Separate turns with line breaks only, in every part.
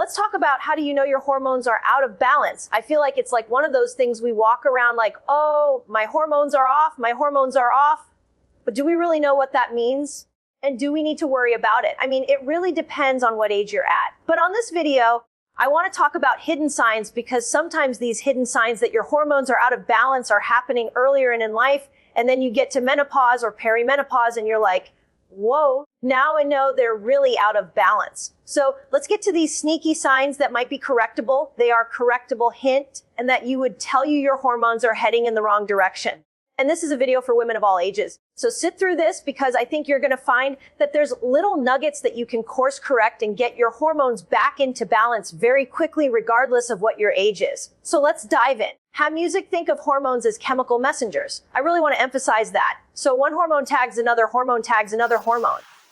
Let's talk about how do you know your hormones are out of balance. I feel like it's like one of those things we walk around like, oh, my hormones are off, my hormones are off. But do we really know what that means? And do we need to worry about it? I mean, it really depends on what age you're at. But on this video, I want to talk about hidden signs because sometimes these hidden signs that your hormones are out of balance are happening earlier in life. And then you get to menopause or perimenopause and you're like, whoa, now I know they're really out of balance. So let's get to these sneaky signs that might be correctable. They are correctable hint and that you would tell you your hormones are heading in the wrong direction. And this is a video for women of all ages. So sit through this because I think you're going to find that there's little nuggets that you can course correct and get your hormones back into balance very quickly, regardless of what your age is. So let's dive in. Have music think of hormones as chemical messengers. I really want to emphasize that. So one hormone tags another hormone.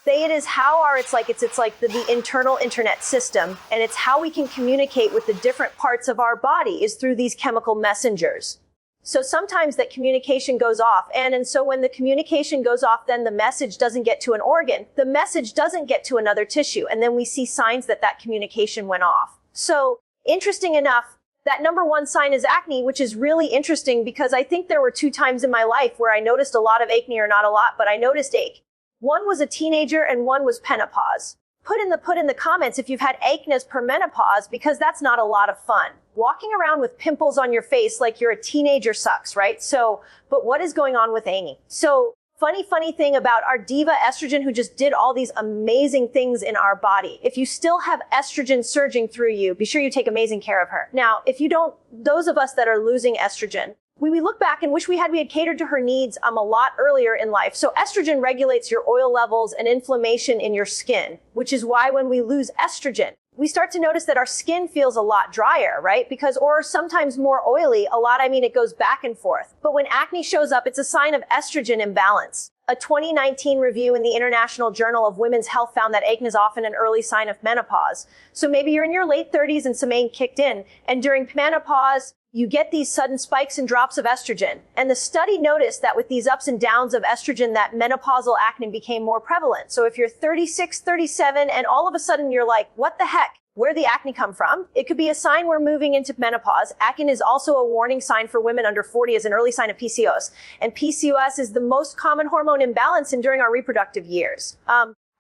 It is how it's like the internal internet system, and it's how we can communicate with the different parts of our body is through these chemical messengers. So sometimes that communication goes off, and so when the communication goes off, then the message doesn't get to an organ, the message doesn't get to another tissue, and then we see signs that communication went off. So interesting enough, that number one sign is acne, which is really interesting because I think there were 2 times in my life where I noticed a lot of acne, or not a lot, but I noticed acne. One was a teenager and one was menopause. Put in the comments if you've had acne per menopause, because that's not a lot of fun. Walking around with pimples on your face like you're a teenager sucks, right? So, but what is going on with acne? So, funny thing about our diva estrogen who just did all these amazing things in our body. If you still have estrogen surging through you, be sure you take amazing care of her. Now, if you don't, those of us that are losing estrogen, we look back and wish we had catered to her needs a lot earlier in life. So estrogen regulates your oil levels and inflammation in your skin, which is why when we lose estrogen, we start to notice that our skin feels a lot drier, right? Or sometimes more oily. It goes back and forth. But when acne shows up, it's a sign of estrogen imbalance. A 2019 review in the International Journal of Women's Health found that acne is often an early sign of menopause. So maybe you're in your late 30s and some acne kicked in, and during menopause, you get these sudden spikes and drops of estrogen. And the study noticed that with these ups and downs of estrogen, that menopausal acne became more prevalent. So if you're 36, 37, and all of a sudden you're like, what the heck? Where'd the acne come from? It could be a sign we're moving into menopause. Acne is also a warning sign for women under 40 as an early sign of PCOS. And PCOS is the most common hormone imbalance during our reproductive years.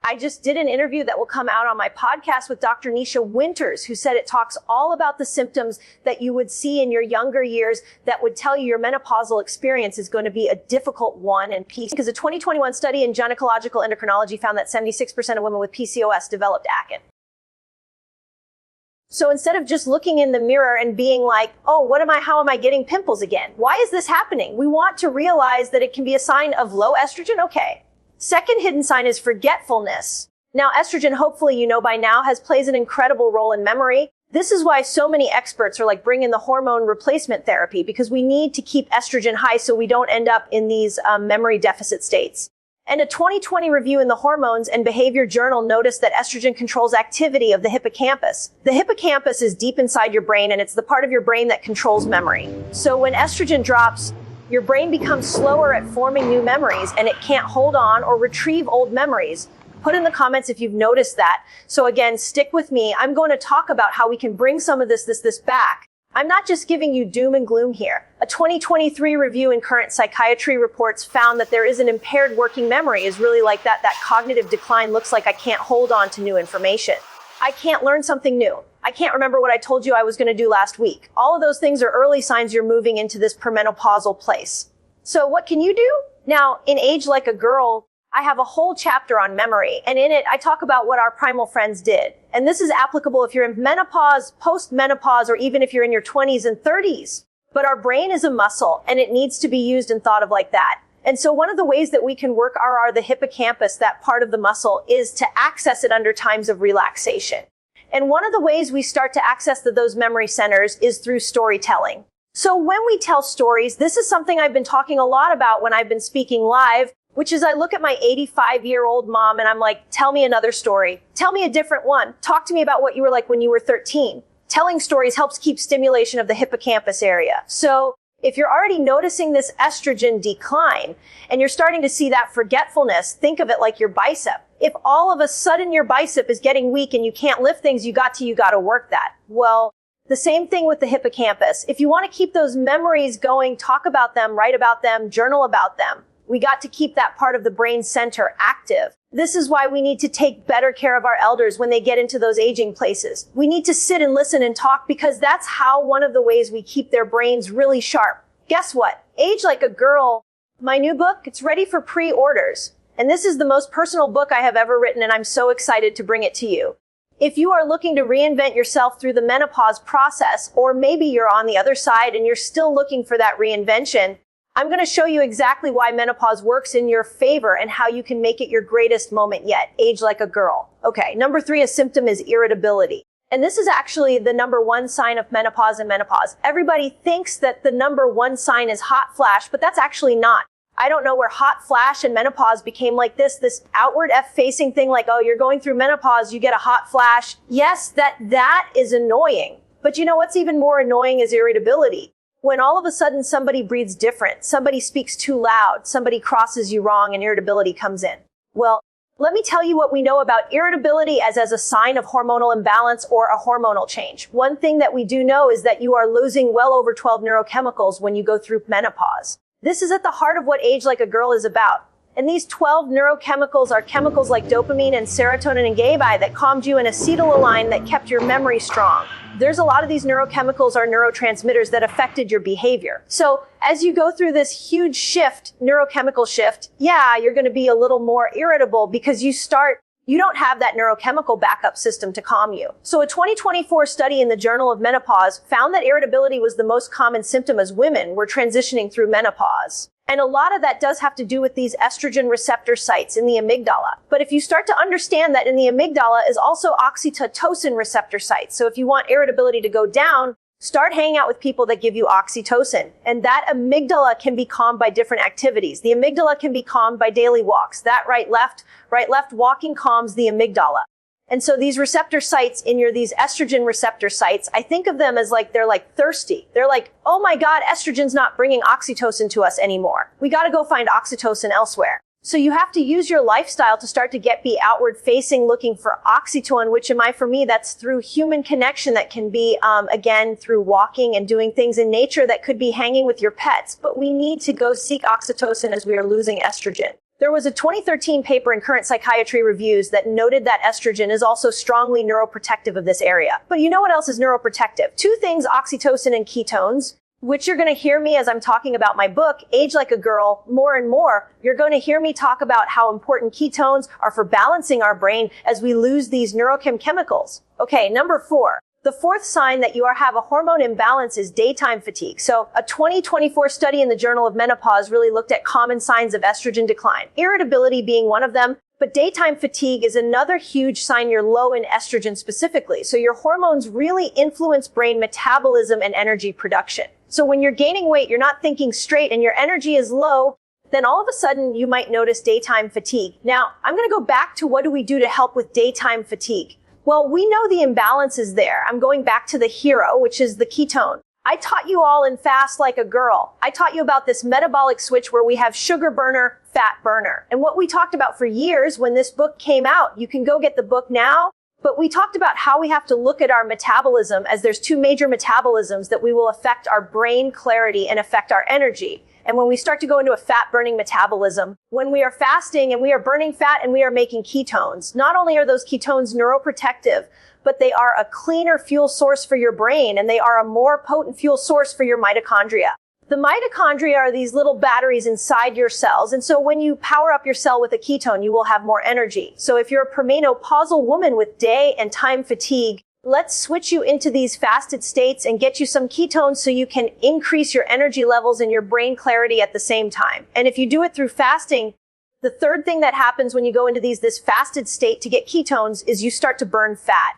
I just did an interview that will come out on my podcast with Dr. Nisha Winters, who said it talks all about the symptoms that you would see in your younger years that would tell you your menopausal experience is going to be a difficult one. And because a 2021 study in gynecological endocrinology found that 76% of women with PCOS developed acne. So instead of just looking in the mirror and being like, oh, how am I getting pimples again? Why is this happening? We want to realize that it can be a sign of low estrogen. Okay. Second hidden sign is forgetfulness. Now, estrogen, hopefully you know by now, plays an incredible role in memory. This is why so many experts are bringing the hormone replacement therapy, because we need to keep estrogen high so we don't end up in these memory deficit states. And a 2020 review in the Hormones and Behavior Journal noticed that estrogen controls activity of the hippocampus. The hippocampus is deep inside your brain, and it's the part of your brain that controls memory. So when estrogen drops, your brain becomes slower at forming new memories, and it can't hold on or retrieve old memories. Put in the comments if you've noticed that. So again, stick with me. I'm going to talk about how we can bring some of this back. I'm not just giving you doom and gloom here. A 2023 review in Current Psychiatry Reports found that there is an impaired working memory is really like that. That cognitive decline looks like I can't hold on to new information. I can't learn something new. I can't remember what I told you I was going to do last week. All of those things are early signs you're moving into this premenopausal place. So what can you do? Now, in Age Like a Girl, I have a whole chapter on memory, and in it, I talk about what our primal friends did. And this is applicable if you're in menopause, post-menopause, or even if you're in your 20s and 30s. But our brain is a muscle, and it needs to be used and thought of like that. And so one of the ways that we can work the hippocampus, that part of the muscle, is to access it under times of relaxation. And one of the ways we start to access those memory centers is through storytelling. So when we tell stories, this is something I've been talking a lot about when I've been speaking live, which is I look at my 85-year-old mom and I'm like, tell me another story. Tell me a different one. Talk to me about what you were like when you were 13. Telling stories helps keep stimulation of the hippocampus area. So if you're already noticing this estrogen decline and you're starting to see that forgetfulness, think of it like your bicep. If all of a sudden your bicep is getting weak and you can't lift things, you got to work that. Well, the same thing with the hippocampus. If you want to keep those memories going, talk about them, write about them, journal about them. We got to keep that part of the brain center active. This is why we need to take better care of our elders when they get into those aging places. We need to sit and listen and talk because that's how one of the ways we keep their brains really sharp. Guess what? Age Like a Girl, my new book, it's ready for pre-orders. And this is the most personal book I have ever written, and I'm so excited to bring it to you. If you are looking to reinvent yourself through the menopause process, or maybe you're on the other side and you're still looking for that reinvention, I'm going to show you exactly why menopause works in your favor and how you can make it your greatest moment yet. Age like a girl. Okay, number 3, a symptom is irritability. And this is actually the number 1 sign of menopause and menopause. Everybody thinks that the number 1 sign is hot flash, but that's actually not. I don't know where hot flash and menopause became like this outward F-facing thing like, oh, you're going through menopause, you get a hot flash. Yes, that is annoying. But you know what's even more annoying is irritability. When all of a sudden somebody breathes different, somebody speaks too loud, somebody crosses you wrong, and irritability comes in. Well, let me tell you what we know about irritability as a sign of hormonal imbalance or a hormonal change. One thing that we do know is that you are losing well over 12 neurochemicals when you go through menopause. This is at the heart of what Age Like a Girl is about. And these 12 neurochemicals are chemicals like dopamine and serotonin and GABA that calmed you and acetylamine that kept your memory strong. There's a lot of these neurochemicals are neurotransmitters that affected your behavior. So as you go through this huge shift, neurochemical shift, yeah, you're going to be a little more irritable because you don't have that neurochemical backup system to calm you. So a 2024 study in the Journal of Menopause found that irritability was the most common symptom as women were transitioning through menopause. And a lot of that does have to do with these estrogen receptor sites in the amygdala. But if you start to understand that in the amygdala is also oxytocin receptor sites. So if you want irritability to go down, start hanging out with people that give you oxytocin. And that amygdala can be calmed by different activities. The amygdala can be calmed by daily walks. That right, left walking calms the amygdala. And so these receptor sites these estrogen receptor sites, I think of them as they're thirsty. They're like, oh my God, estrogen's not bringing oxytocin to us anymore. We got to go find oxytocin elsewhere. So you have to use your lifestyle to start to be outward facing, looking for oxytocin, which for me, that's through human connection that can be, again, through walking and doing things in nature that could be hanging with your pets. But we need to go seek oxytocin as we are losing estrogen. There was a 2013 paper in Current Psychiatry Reviews that noted that estrogen is also strongly neuroprotective of this area. But you know what else is neuroprotective? 2 things, oxytocin and ketones, which you're going to hear me as I'm talking about my book, Age Like a Girl, more and more. You're going to hear me talk about how important ketones are for balancing our brain as we lose these neurochemicals. Okay, number 4. The 4th sign that you have a hormone imbalance is daytime fatigue. So a 2024 study in the Journal of Menopause really looked at common signs of estrogen decline, irritability being one of them, but daytime fatigue is another huge sign you're low in estrogen specifically. So your hormones really influence brain metabolism and energy production. So when you're gaining weight, you're not thinking straight and your energy is low, then all of a sudden you might notice daytime fatigue. Now, I'm going to go back to what do we do to help with daytime fatigue? Well, we know the imbalance is there. I'm going back to the hero, which is the ketone. I taught you all in Fast Like a Girl. I taught you about this metabolic switch where we have sugar burner, fat burner. And what we talked about for years when this book came out, you can go get the book now, but we talked about how we have to look at our metabolism as there's 2 major metabolisms that we will affect our brain clarity and affect our energy. And when we start to go into a fat-burning metabolism, when we are fasting and we are burning fat and we are making ketones, not only are those ketones neuroprotective, but they are a cleaner fuel source for your brain and they are a more potent fuel source for your mitochondria. The mitochondria are these little batteries inside your cells. And so when you power up your cell with a ketone, you will have more energy. So if you're a premenopausal woman with day and time fatigue, let's switch you into these fasted states and get you some ketones so you can increase your energy levels and your brain clarity at the same time. And if you do it through fasting, the 3rd thing that happens when you go into this fasted state to get ketones is you start to burn fat.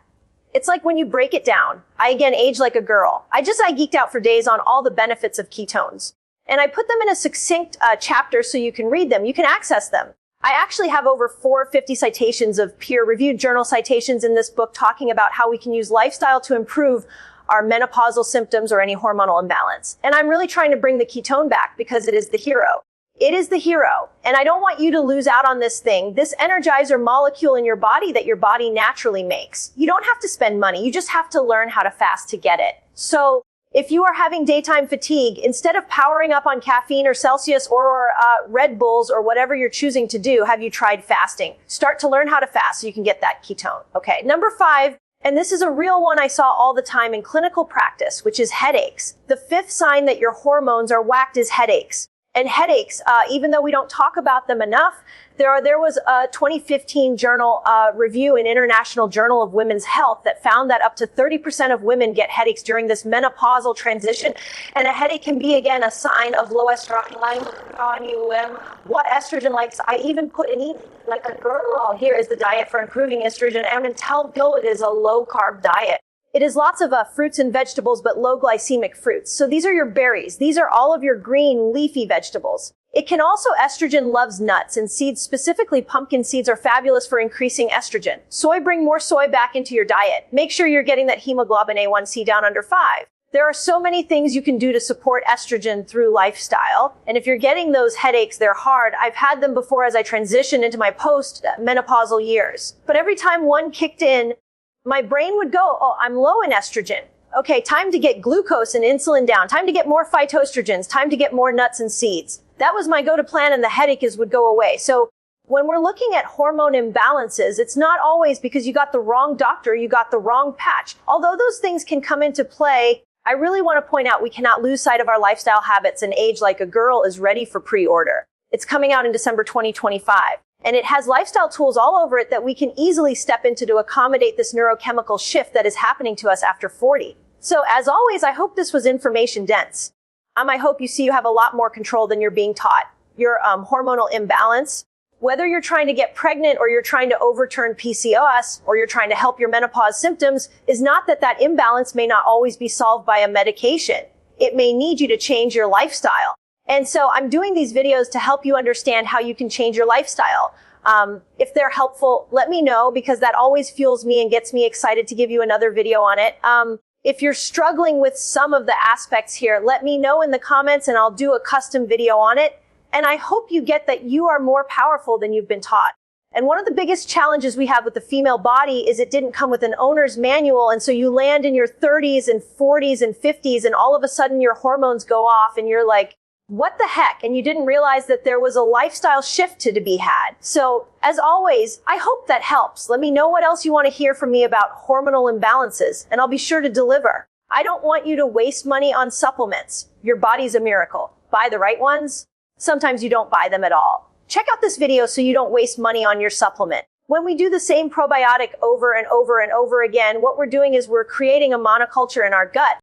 It's like when you break it down. I again age like a girl. I geeked out for days on all the benefits of ketones. And I put them in a succinct chapter so you can read them. You can access them. I actually have over 450 citations of peer-reviewed journal citations in this book talking about how we can use lifestyle to improve our menopausal symptoms or any hormonal imbalance. And I'm really trying to bring the ketone back because it is the hero. It is the hero. And I don't want you to lose out on this thing, this energizer molecule in your body that your body naturally makes. You don't have to spend money. You just have to learn how to fast to get it. So if you are having daytime fatigue, instead of powering up on caffeine or Celsius or Red Bulls or whatever you're choosing to do, have you tried fasting? Start to learn how to fast so you can get that ketone. Okay. Number 5. And this is a real one I saw all the time in clinical practice, which is headaches. The 5th sign that your hormones are whacked is headaches. And headaches, even though we don't talk about them enough, there was a 2015 journal review in International Journal of Women's Health that found that up to 30% of women get headaches during this menopausal transition. And a headache can be, again, a sign of low estrogen. What estrogen likes. I even put in eat like a girl. Here is the diet for improving estrogen. And until it is a low carb diet. It is lots of fruits and vegetables, but low glycemic fruits. So these are your berries. These are all of your green leafy vegetables. It can also, estrogen loves nuts and seeds, specifically pumpkin seeds are fabulous for increasing estrogen. Soy, bring more soy back into your diet. Make sure you're getting that hemoglobin A1C down under 5. There are so many things you can do to support estrogen through lifestyle. And if you're getting those headaches, they're hard. I've had them before as I transitioned into my post-menopausal years. But every time one kicked in, my brain would go, oh, I'm low in estrogen. Okay, time to get glucose and insulin down. Time to get more phytoestrogens. Time to get more nuts and seeds. That was my go-to plan, and the headaches would go away. So when we're looking at hormone imbalances, it's not always because you got the wrong doctor, you got the wrong patch. Although those things can come into play, I really want to point out we cannot lose sight of our lifestyle habits, and Age Like a Girl is ready for pre-order. It's coming out in December 2025. And it has lifestyle tools all over it that we can easily step into to accommodate this neurochemical shift that is happening to us after 40. So as always, I hope this was information dense. I hope you see you have a lot more control than you're being taught. Your hormonal imbalance, whether you're trying to get pregnant or you're trying to overturn PCOS or you're trying to help your menopause symptoms, is not that imbalance may not always be solved by a medication. It may need you to change your lifestyle. And so I'm doing these videos to help you understand how you can change your lifestyle. If they're helpful, let me know, because that always fuels me and gets me excited to give you another video on it. If you're struggling with some of the aspects here, let me know in the comments and I'll do a custom video on it. And I hope you get that you are more powerful than you've been taught. And one of the biggest challenges we have with the female body is it didn't come with an owner's manual. And so you land in your 30s and 40s and 50s and all of a sudden your hormones go off and you're like, what the heck? And you didn't realize that there was a lifestyle shift to be had. So as always, I hope that helps. Let me know what else you want to hear from me about hormonal imbalances, and I'll be sure to deliver. I don't want you to waste money on supplements. Your body's a miracle. Buy the right ones. Sometimes you don't buy them at all. Check out this video so you don't waste money on your supplement. When we do the same probiotic over and over and over again, what we're doing is we're creating a monoculture in our gut.